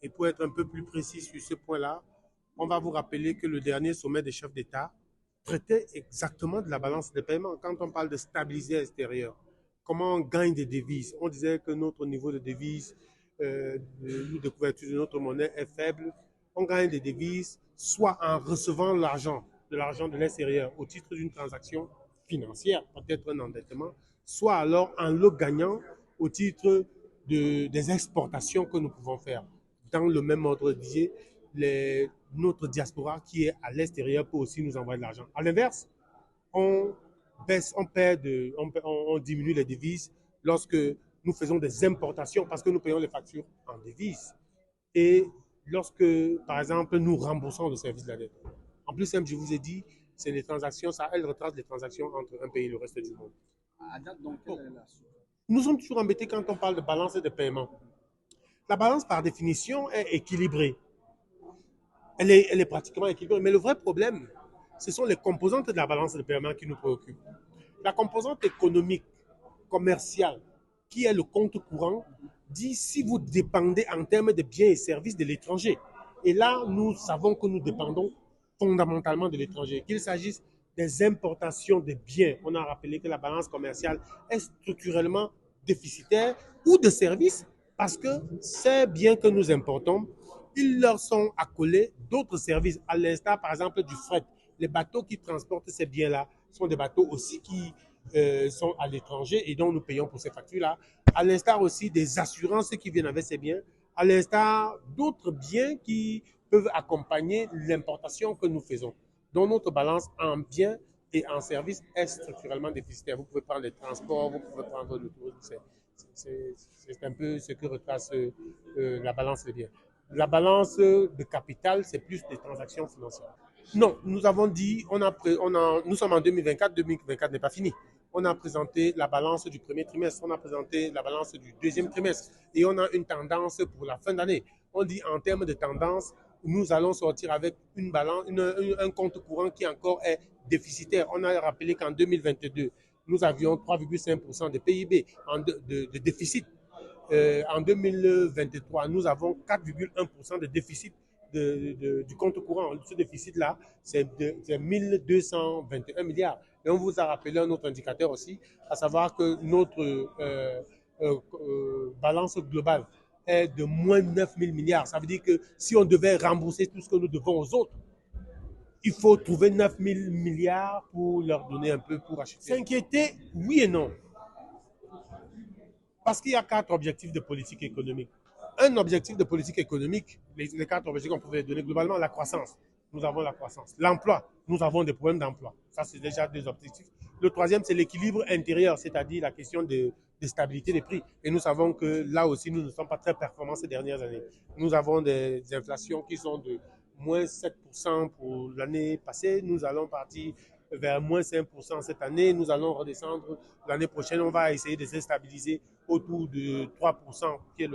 Et pour être un peu plus précis sur ce point-là, on va vous rappeler que le dernier sommet des chefs d'État traitait exactement de la balance des paiements. Quand on parle de stabiliser l'extérieur, comment on gagne des devises, on disait que notre niveau de devises, de couverture de notre monnaie est faible. On gagne des devises soit en recevant l'argent de l'extérieur au titre d'une transaction financière, peut-être un endettement, soit alors en le gagnant au titre des exportations que nous pouvons faire. Dans le même ordre d'idée, notre diaspora qui est à l'extérieur peut aussi nous envoyer de l'argent. À l'inverse, on baisse, on diminue les devises lorsque nous faisons des importations parce que nous payons les factures en devises. Et lorsque, par exemple, nous remboursons le service de la dette. En plus, comme je vous ai dit, c'est les transactions, ça, elle retrace les transactions entre un pays et le reste du monde. À date, donc, quelle est la suite? Nous sommes toujours embêtés quand on parle de balance et de paiement. La balance, par définition, est équilibrée. Elle est pratiquement équilibrée. Mais le vrai problème, ce sont les composantes de la balance de paiement qui nous préoccupent. La composante économique, commerciale, qui est le compte courant, dit si vous dépendez en termes de biens et services de l'étranger. Et là, nous savons que nous dépendons fondamentalement de l'étranger. Qu'il s'agisse des importations de biens, on a rappelé que la balance commerciale est structurellement déficitaire, ou de services, parce que ces biens que nous importons, ils leur sont accolés d'autres services, à l'instar par exemple du fret. Les bateaux qui transportent ces biens-là sont des bateaux aussi qui sont à l'étranger et dont nous payons pour ces factures-là, à l'instar aussi des assurances qui viennent avec ces biens, à l'instar d'autres biens qui peuvent accompagner l'importation que nous faisons. Donc notre balance en biens et en services est structurellement déficitaire. Vous pouvez prendre les transports, vous pouvez prendre le tourisme. C'est un peu ce que retrace la balance des biens. La balance de capital, c'est plus des transactions financières. Non, nous avons dit, nous sommes en 2024, 2024 n'est pas fini. On a présenté la balance du premier trimestre, on a présenté la balance du deuxième trimestre et on a une tendance pour la fin d'année. On dit en termes de tendance, nous allons sortir avec une balance, un compte courant qui encore est déficitaire. On a rappelé qu'en 2022, nous avions 3,5% de PIB de déficit. En 2023, nous avons 4,1% de déficit du compte courant. Ce déficit-là, c'est 1221 milliards. Et on vous a rappelé un autre indicateur aussi, à savoir que notre balance globale est de moins 9 000 milliards. Ça veut dire que si on devait rembourser tout ce que nous devons aux autres, il faut trouver 9 000 milliards pour leur donner un peu pour acheter. S'inquiéter, oui et non. Parce qu'il y a 4 objectifs de politique économique. Un objectif de politique économique, les 4 objectifs qu'on pouvait donner globalement, la croissance. Nous avons la croissance. L'emploi, nous avons des problèmes d'emploi. Ça, c'est déjà 2 objectifs. Le troisième, c'est l'équilibre intérieur, c'est-à-dire la question de stabilité des prix. Et nous savons que là aussi, nous ne sommes pas très performants ces dernières années. Nous avons des inflations qui sont de moins 7% pour l'année passée. Nous allons partir vers moins 5% cette année. Nous allons redescendre l'année prochaine. On va essayer de se stabiliser autour de 3%, qui est le